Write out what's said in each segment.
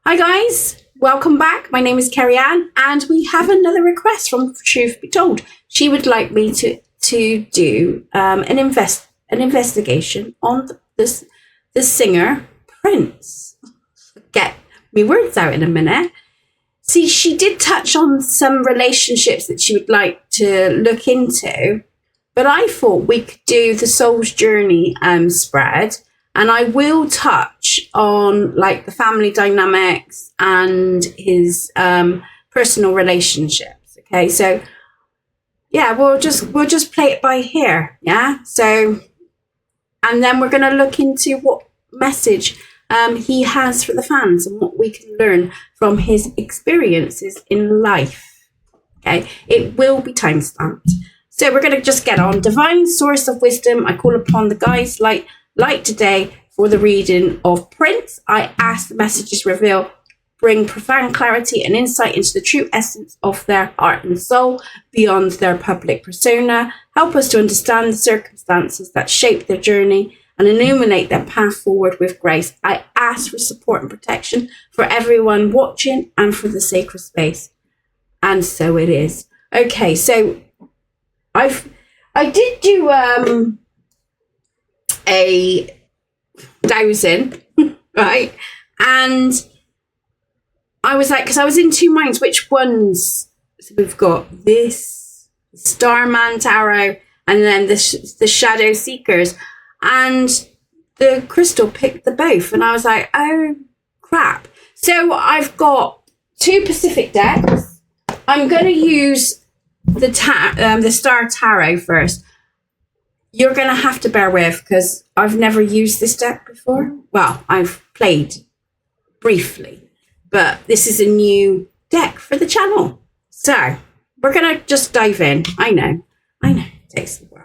Hi guys, welcome back. My name is Kerry Ann, and we have another request from Truth Be Told. She would like me to do an investigation on the singer Prince. Get me words out in a minute. See, she did touch on some relationships that she would like to look into, but I thought we could do the Soul's Journey spread. And I will touch on like the family dynamics and his personal relationships. Okay, so yeah, we'll just play it by ear. Yeah. So, and then we're going to look into what message he has for the fans and what we can learn from his experiences in life. Okay, it will be time stamped. So we're going to just get on. Divine source of wisdom, I call upon the guys like today for the reading of Prince. I ask the messages reveal, bring profound clarity and insight into the true essence of their heart and soul beyond their public persona. Help us to understand the circumstances that shape their journey and illuminate their path forward with grace. I ask for support and protection for everyone watching and for the sacred space. And so it is. Okay, so I did do a dowsing, right? And I was like, because I was in two minds, which ones? So we've got this Starman tarot and then the Shadow Seekers, and the crystal picked the both, and I was like, oh crap. So I've got two Pacific decks. I'm going to use the Star Tarot first. You're going to have to bear with because I've never used this deck before. Well, I've played briefly, but this is a new deck for the channel. So we're going to just dive in. I know. It takes a while.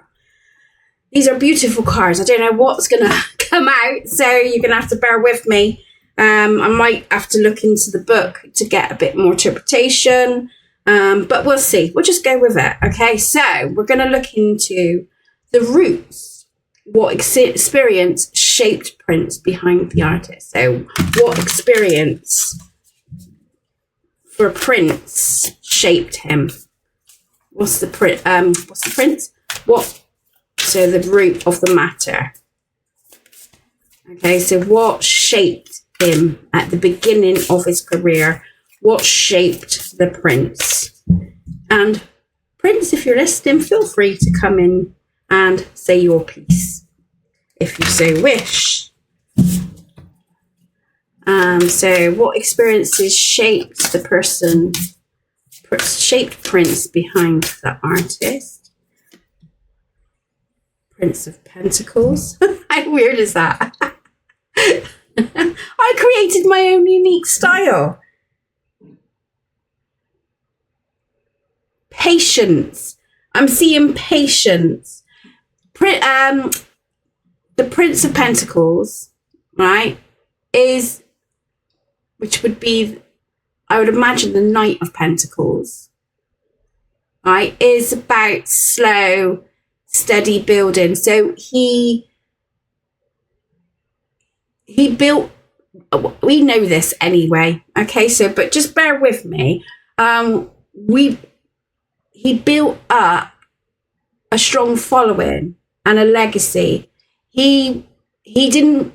These are beautiful cards. I don't know what's going to come out, so you're going to have to bear with me. I might have to look into the book to get a bit more interpretation, but we'll see. We'll just go with it. Okay, so we're going to look into the roots, what experience shaped Prince behind the artist. So what experience for Prince shaped him? What's the Prince? So the root of the matter. Okay, so what shaped him at the beginning of his career? What shaped the Prince? And Prince, if you're listening, feel free to come in and say your piece, if you so wish. So what experiences shaped shaped Prince behind the artist? Prince of Pentacles. How weird is that? I created my own unique style. Patience. I'm seeing patience. The Prince of Pentacles, right, which would be, I would imagine, the Knight of Pentacles, right, is about slow, steady building. So he built, we know this anyway, okay, so, but just bear with me. He built up a strong following and a legacy. He didn't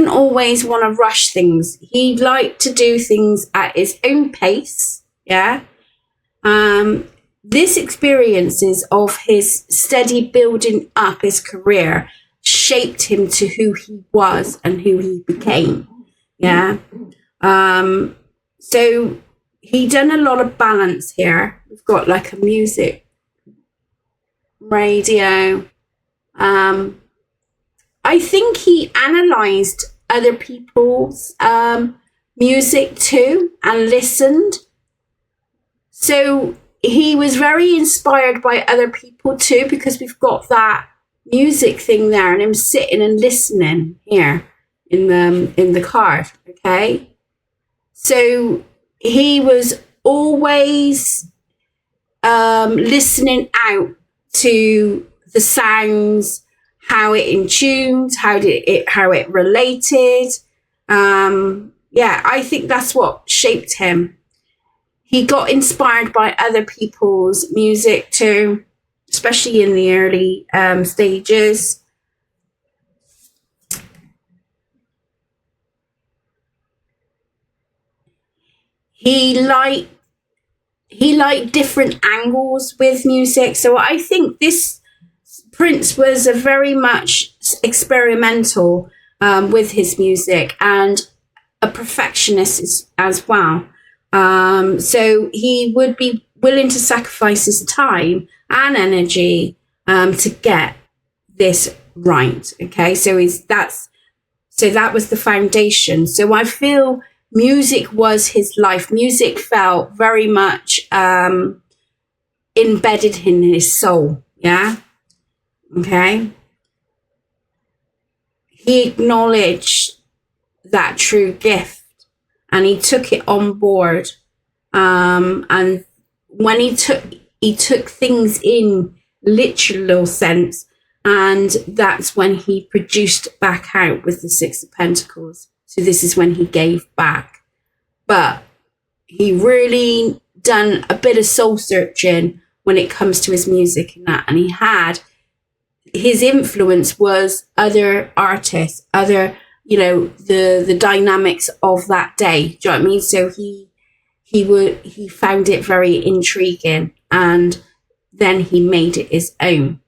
always want to rush things. He liked to do things at his own pace. Yeah. This experiences of his steady building up his career shaped him to who he was and who he became. Yeah. So he done a lot of balance here. We've got like a music, radio. I think he analysed other people's music too and listened. So he was very inspired by other people too, because we've got that music thing there and him sitting and listening here in the card. Okay, so he was always listening out to the sounds, how it in tuned, how it related. yeah, I think that's what shaped him. He got inspired by other people's music too, especially in the early stages. He liked different angles with music. So I think this Prince was a very much experimental with his music and a perfectionist as well. So he would be willing to sacrifice his time and energy to get this right. Okay, so that was the foundation. So I feel music was his life. Music felt very much embedded in his soul. Yeah. Okay. He acknowledged that true gift and he took it on board. And when he took things in literal sense, and that's when he produced back out with the Six of Pentacles. So this is when he gave back. But he really done a bit of soul searching when it comes to his music and that. And he had, his influence was other artists, other, the dynamics of that day. Do you know what I mean? So he found it very intriguing and then he made it his own,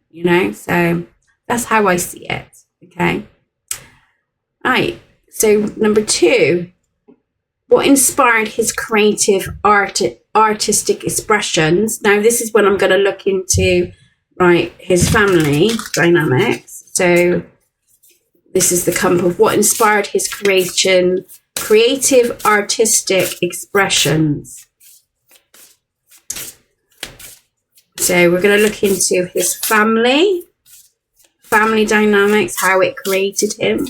so that's how I see it. Okay. Right. So number 2, what inspired his creative artistic expressions? Now this is when I'm going to look into, right, his family dynamics. So this is the compass. What inspired his creative artistic expressions? So we're going to look into his family dynamics, how it created him.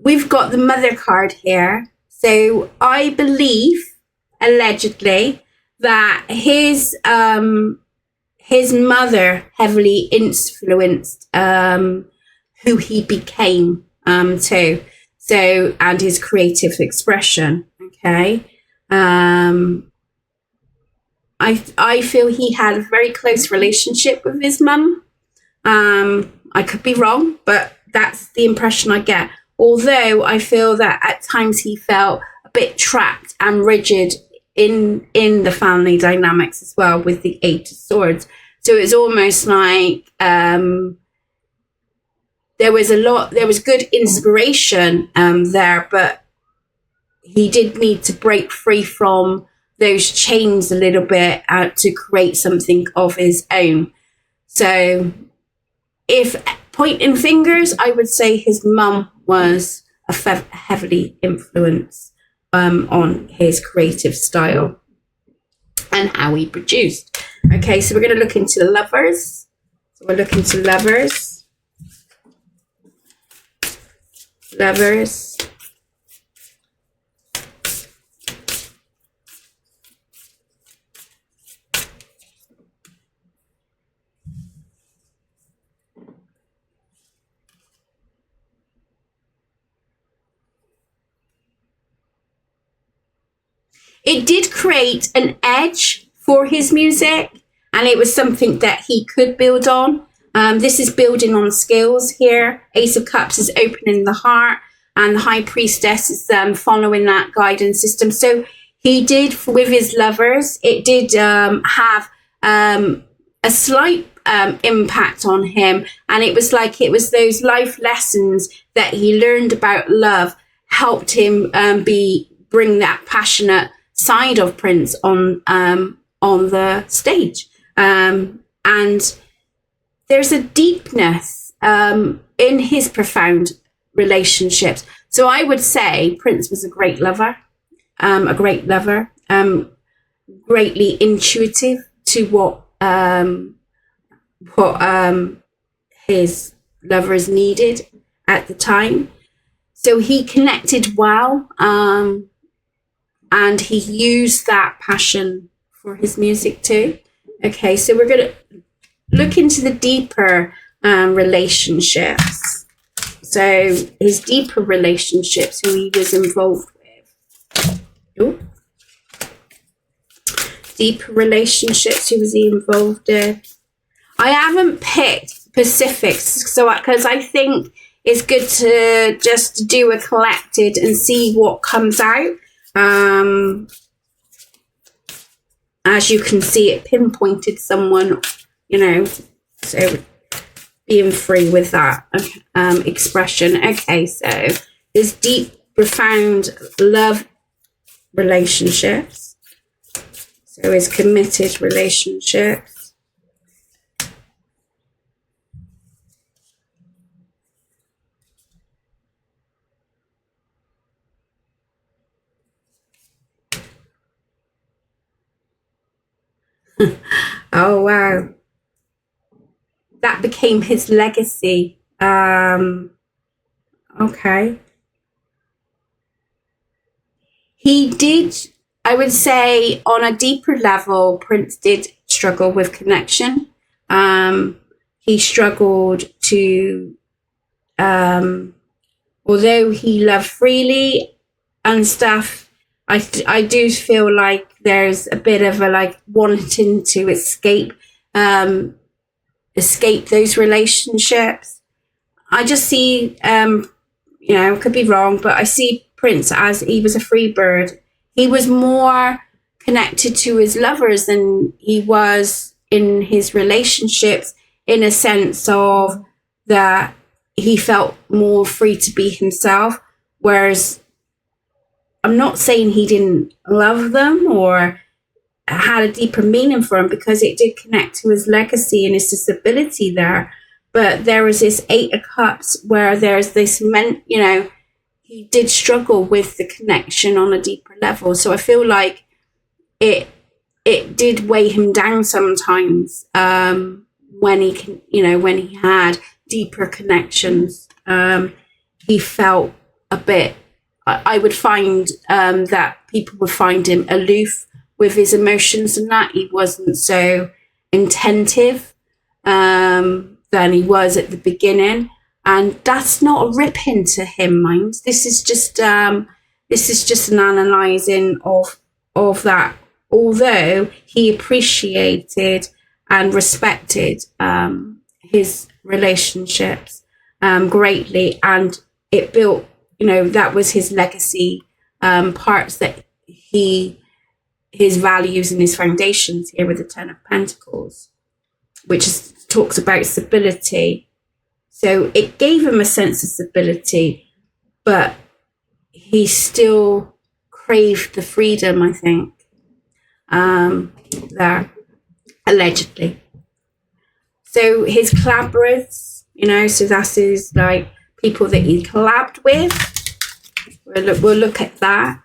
We've got the mother card here. So I believe, allegedly, that his mother heavily influenced who he became too. So, and his creative expression. Okay. I feel he had a very close relationship with his mum. I could be wrong, but that's the impression I get. Although I feel that at times he felt a bit trapped and rigid in the family dynamics as well with the 8 of Swords. So it's almost like there was good inspiration there, but he did need to break free from those chains a little bit to create something of his own. So if pointing fingers, I would say his mum was heavily influenced on his creative style and how he produced. Okay, so we're going to look into lovers. So we're looking to lovers. Lovers. It did create an edge for his music, and it was something that he could build on. This is building on skills here. Ace of Cups is opening the heart, and the High Priestess is following that guidance system. So he did, with his lovers, it did have a slight impact on him, and it was those life lessons that he learned about love helped him bring that passionate side of Prince on the stage, and there's a deepness in his profound relationships. So I would say Prince was a great lover, greatly intuitive to what his lovers needed at the time. So he connected well, and he used that passion for his music too. Okay, so we're going to look into the deeper relationships. So his deeper relationships, who he was involved with. Ooh. Deeper relationships, who was he involved in? I haven't picked specifics, so because I think it's good to just do a collected and see what comes out. As you can see, it pinpointed someone, so being free with that expression. Okay, so there's deep, profound love relationships. So his committed relationships. Oh, wow. That became his legacy. Okay. He did, I would say, on a deeper level, Prince did struggle with connection. He struggled to, although he loved freely and stuff, I do feel like there's a bit of a wanting to escape those relationships. I just see, could be wrong, but I see Prince as he was a free bird. He was more connected to his lovers than he was in his relationships, in a sense of that he felt more free to be himself. Whereas I'm not saying he didn't love them or had a deeper meaning for him, because it did connect to his legacy and his disability there. But there was this 8 of Cups where there's this he did struggle with the connection on a deeper level. So I feel like it did weigh him down sometimes when he had deeper connections. He felt a bit, I would find that people would find him aloof with his emotions, and that he wasn't so attentive than he was at the beginning. And that's not a rip into him, mind. This is just an analysing of that. Although he appreciated and respected his relationships greatly, and it built, that was his legacy, parts that his values and his foundations here with the 10 of Pentacles, which talks about stability. So it gave him a sense of stability, but he still craved the freedom, I think, there, allegedly. So his collaborators, so that's his, people that he collabed with. We'll look at that.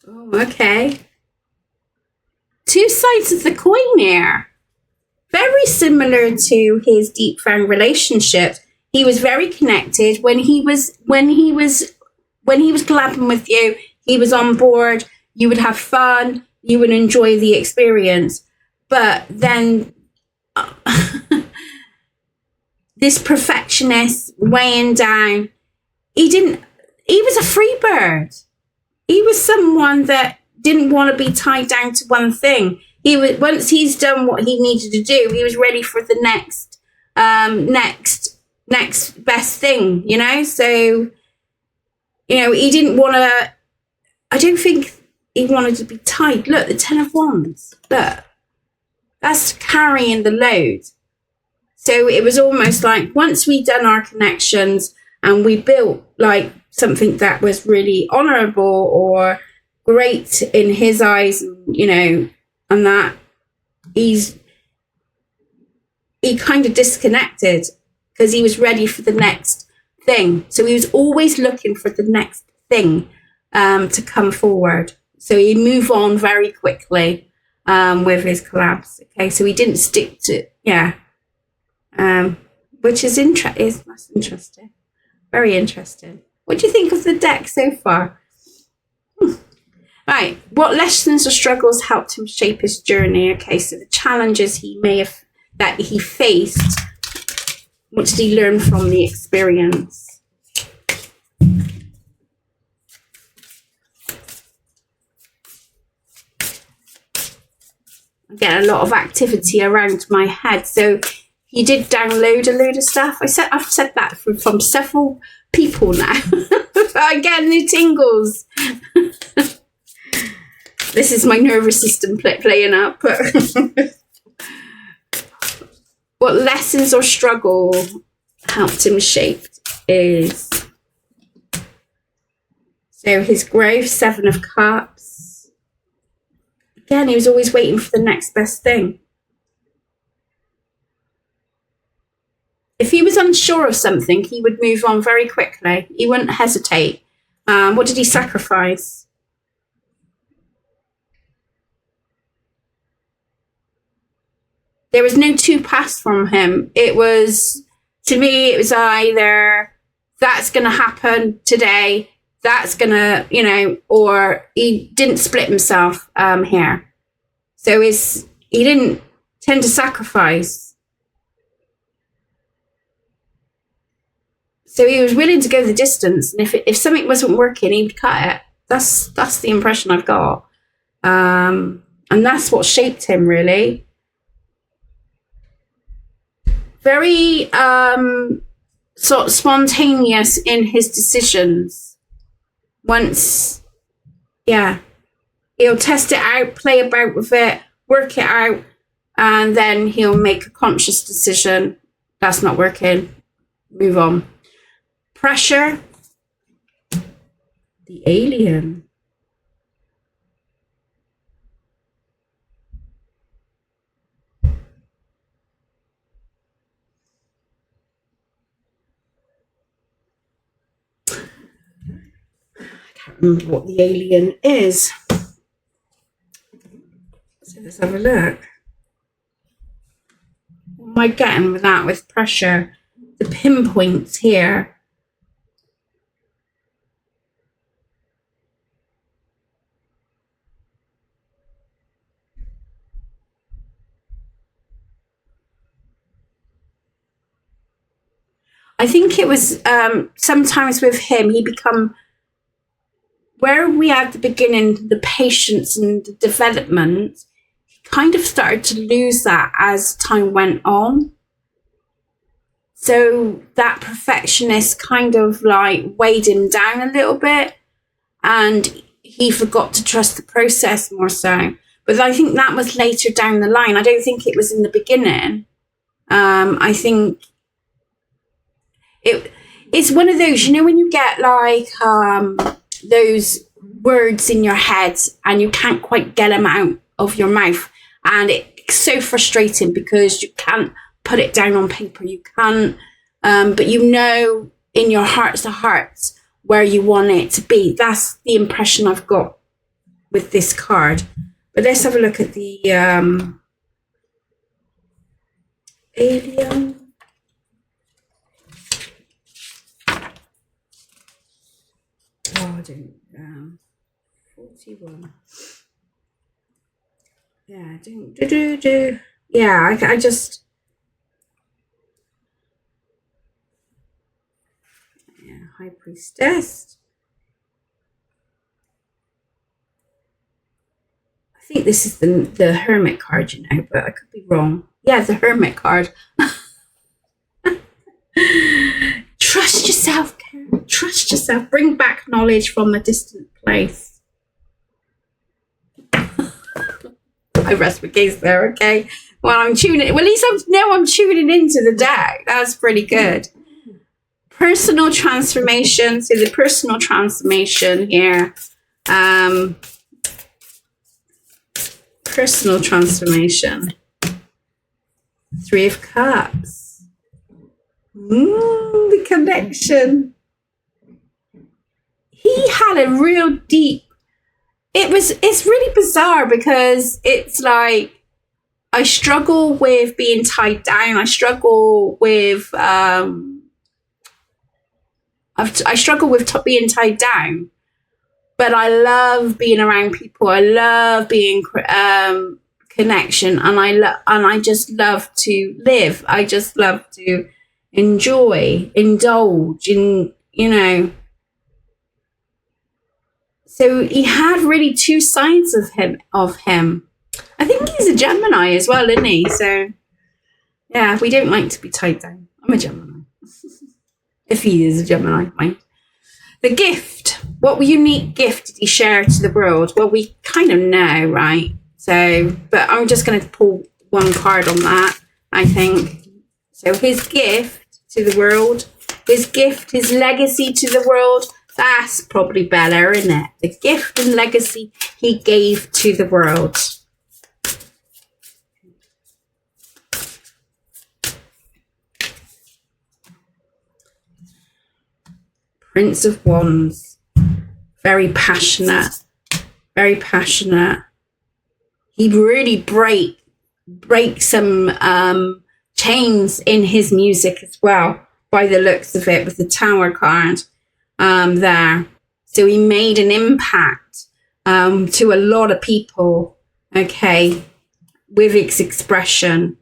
Oh, okay. 2 sides of the coin here. Very similar to his deep found relationships. He was very connected when he was collabing with you. He was on board. You would have fun. You would enjoy the experience. But then this perfectionist weighing down. He was a free bird. He was someone that didn't want to be tied down to one thing. Once he's done what he needed to do, he was ready for the next best thing, So, he didn't want to. I don't think he wanted to be tied. Look, the 10 of Wands. Look, that's carrying the load. So it was almost like once we'd done our connections and we built something that was really honorable or great in his eyes, and that he kind of disconnected because he was ready for the next thing. So he was always looking for the next thing to come forward. So he moved on very quickly with his collabs. Okay, so he didn't stick to, which is that's interesting. Very interesting. What do you think of the deck so far? Right, what lessons or struggles helped him shape his journey? Okay, so the challenges that he faced, what did he learn from the experience? I get a lot of activity around my head. So he did download a load of stuff. I've said that from several people now. I get the tingles. This is my nervous system playing up. What lessons or struggle helped him shape is, so his growth, 7 of Cups. Again, he was always waiting for the next best thing. If he was unsure of something, he would move on very quickly. He wouldn't hesitate. What did he sacrifice? There was no two paths from him. It was, to me, it was either that's going to happen today, that's going to, or he didn't split himself here. So he didn't tend to sacrifice. So he was willing to go the distance. And if something wasn't working, he would cut it. That's the impression I've got. And that's what shaped him, really. Very sort of spontaneous in his decisions. He'll test it out, play about with it, work it out, and then he'll make a conscious decision. That's not working. Move on. Pressure. The alien. Remember what the alien is. So let's have a look. What am I getting with that, with pressure? The pinpoints here. I think it was sometimes with him, he become, where we had the beginning, the patience and the development, he kind of started to lose that as time went on. So that perfectionist kind of like weighed him down a little bit, and he forgot to trust the process more so. But I think that was later down the line. I don't think it was in the beginning. I think it's one of those, when you get like those words in your head and you can't quite get them out of your mouth, and it's so frustrating because you can't put it down on paper. You can't, but in your hearts of hearts where you want it to be. That's the impression I've got with this card. But let's have a look at the alien. Oh, I don't. 41. Yeah, do. Yeah, I just. Yeah, High Priestess. I think this is the Hermit card, but I could be wrong. Yeah, the Hermit card. Trust yourself, Karen. Trust yourself. Bring back knowledge from a distant place. I rest my case there, okay? Well, at least I'm tuning into the deck. That's pretty good. Personal transformation. So the personal transformation here. Personal transformation. Three of Cups. The connection. He had a real deep. It's really bizarre because it's like I struggle with being tied down. I struggle with I struggle with being tied down, but I love being around people. I love being connection, and I just love to live. I just love to indulge in, you know. So he had really two sides of him. I think he's a Gemini as well, isn't he? So yeah, we don't like to be tied down. I'm a Gemini. If he is a Gemini, mind. The gift. What unique gift did he share to the world? Well, we kind of know, right? So, but I'm just going to pull one card on that, I think. So his gift to the world, his gift, his legacy to the world, that's probably better, isn't it? The gift and legacy he gave to the world. Prince of Wands. Very passionate. Very passionate. He really breaks some chains in his music as well, by the looks of it, with the Tower card there. So he made an impact to a lot of people, okay, with his expression.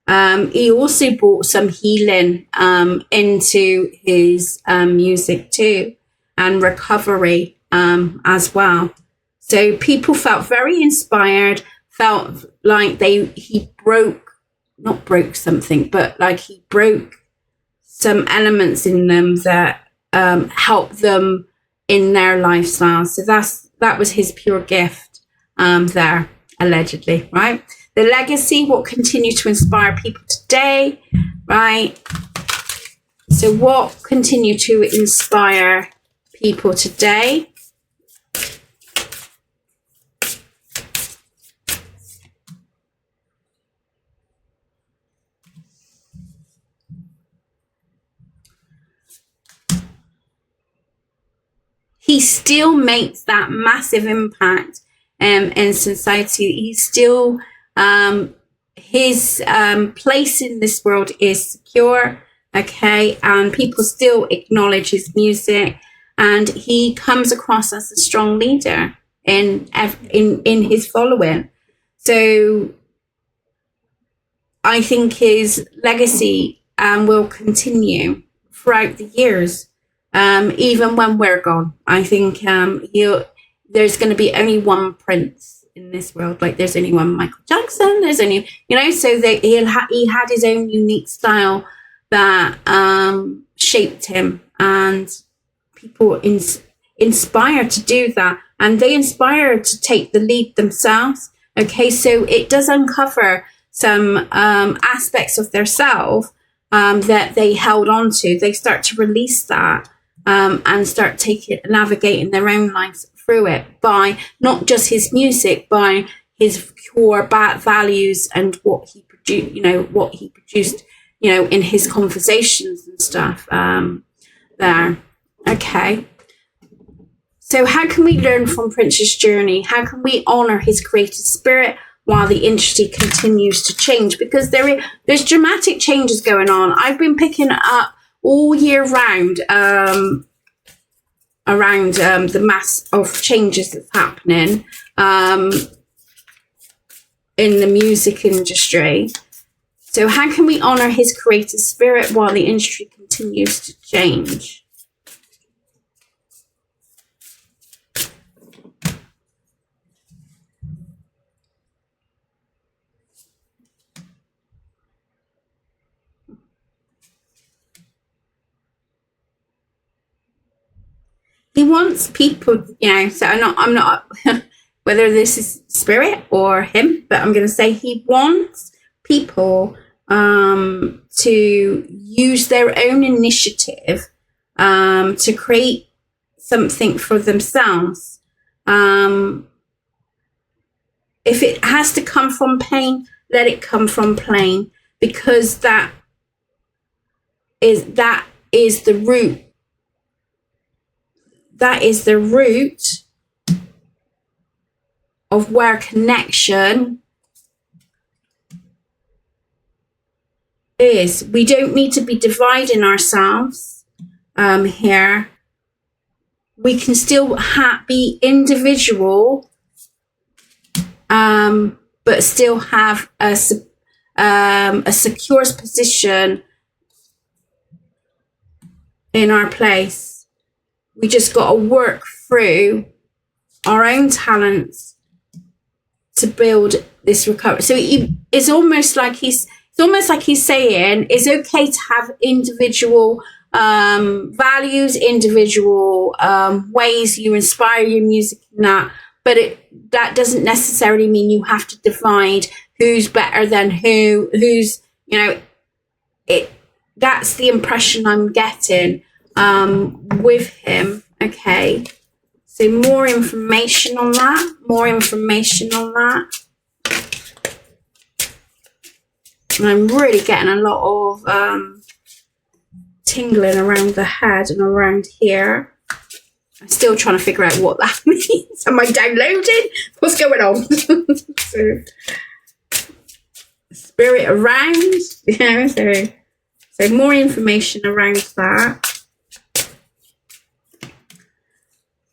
He also brought some healing into his music too, and recovery as well. So people felt very inspired, felt like he not broke something, but like he broke some elements in them that helped them in their lifestyle. So that was his pure gift there, allegedly, right? The legacy, what continue to inspire people today, right? So what continue to inspire people today? He still makes that massive impact in society. He's still, his place in this world is secure, okay, and people still acknowledge his music, and he comes across as a strong leader in his following. So I think his legacy will continue throughout the years. Even when we're gone, I think there's going to be only one prince in this world. Like there's only one Michael Jackson. There's only, so that he had his own unique style that shaped him, and people inspired to do that, and they inspired to take the lead themselves. Okay, so it does uncover some aspects of their self that they held on to. They start to release that. And start navigating their own lives through it by not just his music, by his core values and what he produced, in his conversations and stuff there. Okay. So how can we learn from Prince's journey? How can we honor his creative spirit while the industry continues to change? Because there's dramatic changes going on. I've been picking up all year round around the mass of changes that's happening in the music industry. So how can we honor his creative spirit while the industry continues to change? He wants people, so I'm not whether this is spirit or him, but I'm going to say he wants people to use their own initiative to create something for themselves. If it has to come from pain, let it come from pain. because that is the root. That is the root of where connection is. We don't need to be dividing ourselves here. We can still be individual, but still have a secure position in our place. We just got to work through our own talents to build this recovery. So it's almost like he's saying it's okay to have individual values, individual ways you inspire your music and that, but that doesn't necessarily mean you have to divide who's better than who's, you know, that's the impression I'm getting with him. Okay, so more information on that, and I'm really getting a lot of tingling around the head and around here. I'm still trying to figure out what that means. Am I downloading? What's going on? So, spirit around, yeah. So more information around that.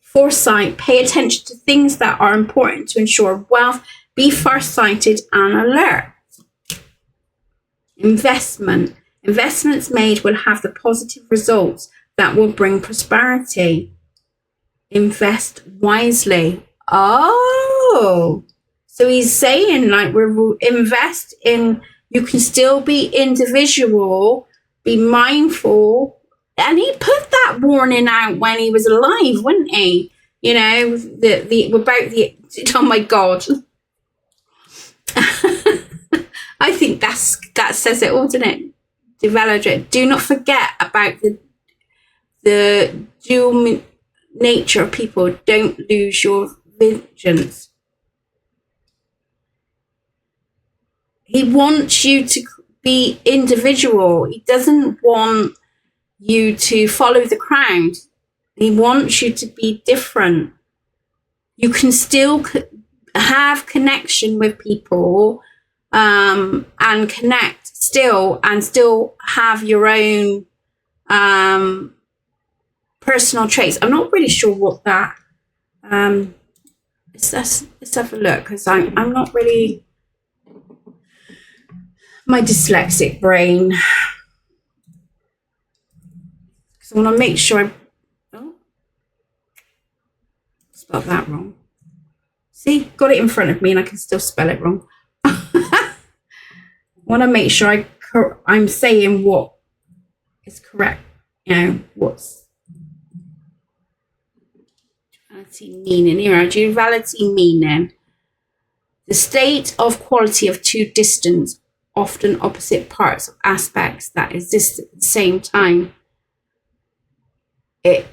Foresight. Pay attention to things that are important to ensure wealth. Be farsighted and alert. Investment. Investments made will have the positive results that will bring prosperity. Invest wisely. Oh, so he's saying like we're invest in, you can still be individual, be mindful. And he put that warning out when he was alive, wouldn't he? You know, oh my God. I think that says it all, doesn't it? Develop it. Do not forget about the dual nature of people. Don't lose your vigilance. He wants you to be individual. He doesn't want you to follow the crowd. He wants you to be different. You can still have connection with people and connect still have your own personal traits. I'm not really sure what that let's have a look, because I'm not really, my dyslexic brain, because I want to make sure spelled that wrong. See, got it in front of me and I can still spell it wrong. Want to make sure I'm saying what is correct. You know, what's duality meaning here? Duality meaning the state of quality of two distant, often opposite parts of aspects that exist at the same time. It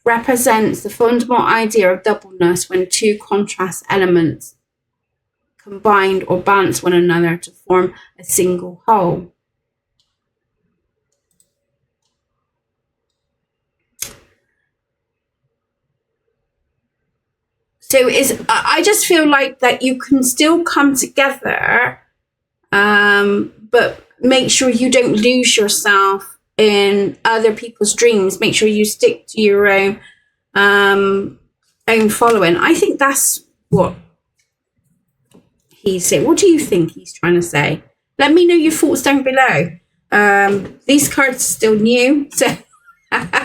represents the fundamental idea of doubleness when two contrast elements combined or balance one another to form a single whole. So I just feel like that you can still come together, but make sure you don't lose yourself in other people's dreams. Make sure you stick to your own following. I think that's what he's saying. What do you think he's trying to say? Let me know your thoughts down below. These cards are still new, so and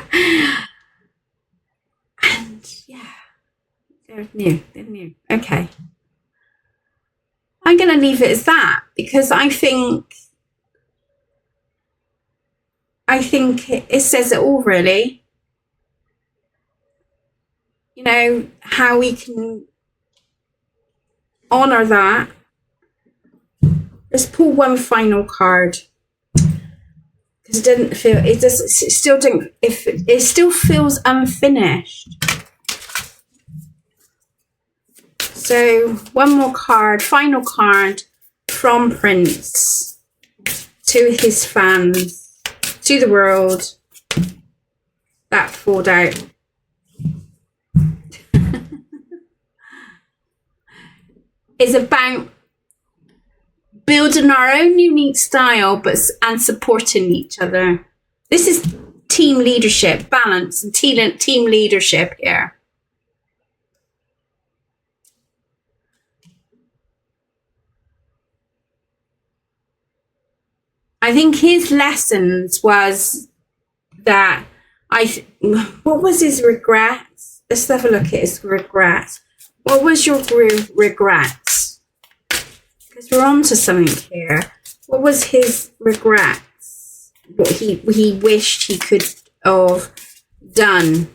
yeah, they're new. Okay, I'm gonna leave it as that, because I think it says it all, really. You know, how we can honor that. Let's pull one final card, because it still feels unfinished. So one more card, final card from Prince. to his fans, to the world that fall out. Is about building our own unique style, and supporting each other. This is team leadership, balance, and team leadership here. I think his lessons was that what was his regrets? Let's have a look at his regrets. What was your regrets? Because we're on to something here. What was his regrets? What he wished he could have done?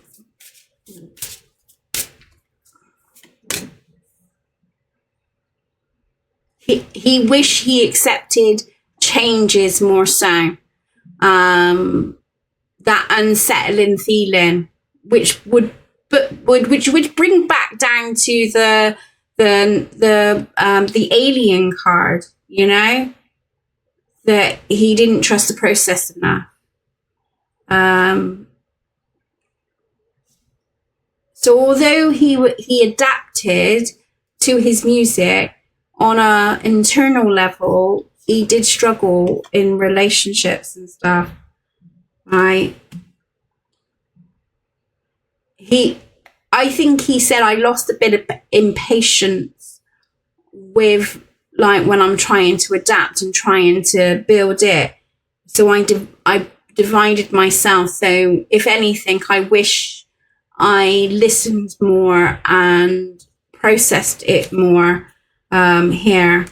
He wished he accepted changes more so. That unsettling feeling, which would bring back down to the alien card, you know, that he didn't trust the process enough. So although he adapted to his music on a internal level, he did struggle in relationships and stuff, right? I think he said, I lost a bit of impatience with, like, when I'm trying to adapt and trying to build it. So I divided myself. So if anything, I wish I listened more and processed it more here,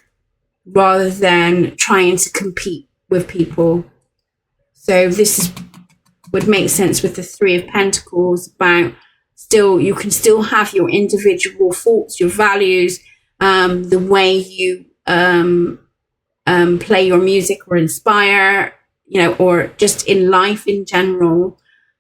rather than trying to compete with people. So this would make sense with the Three of Pentacles, about you can still have your individual thoughts, your values, the way you play your music or inspire, you know, or just in life in general,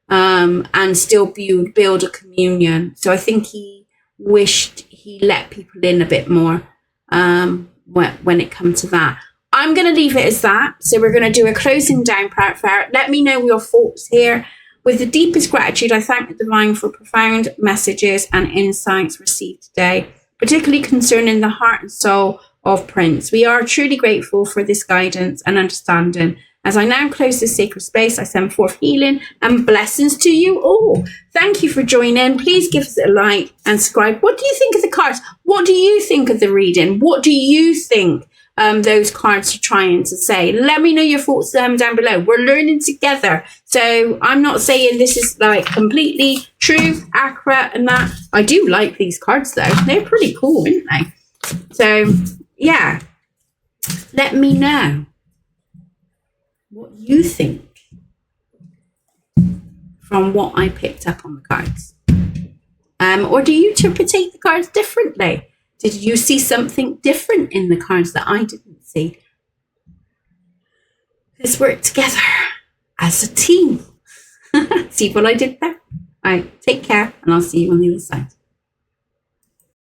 and still build a communion. So I think he wished he let people in a bit more when it comes to that. I'm going to leave it as that. So we're going to do a closing down part for it. Let me know your thoughts here. With the deepest gratitude, I thank the divine for profound messages and insights received today, particularly concerning the heart and soul of Prince. We are truly grateful for this guidance and understanding. As I now close this sacred space, I send forth healing and blessings to you all. Thank you for joining. Please give us a like and subscribe. What do you think of the cards? What do you think of the reading? What do you think those cards are trying to say? Let me know your thoughts down below. We're learning together. So I'm not saying this is like completely true, accurate, and that. I do like these cards though. They're pretty cool, aren't they? So yeah, let me know what you think from what I picked up on the cards. Or do you interpretate the cards differently? Did you see something different in the cards that I didn't see? Let's work together as a team. See what I did there? All right, take care, and I'll see you on the other side.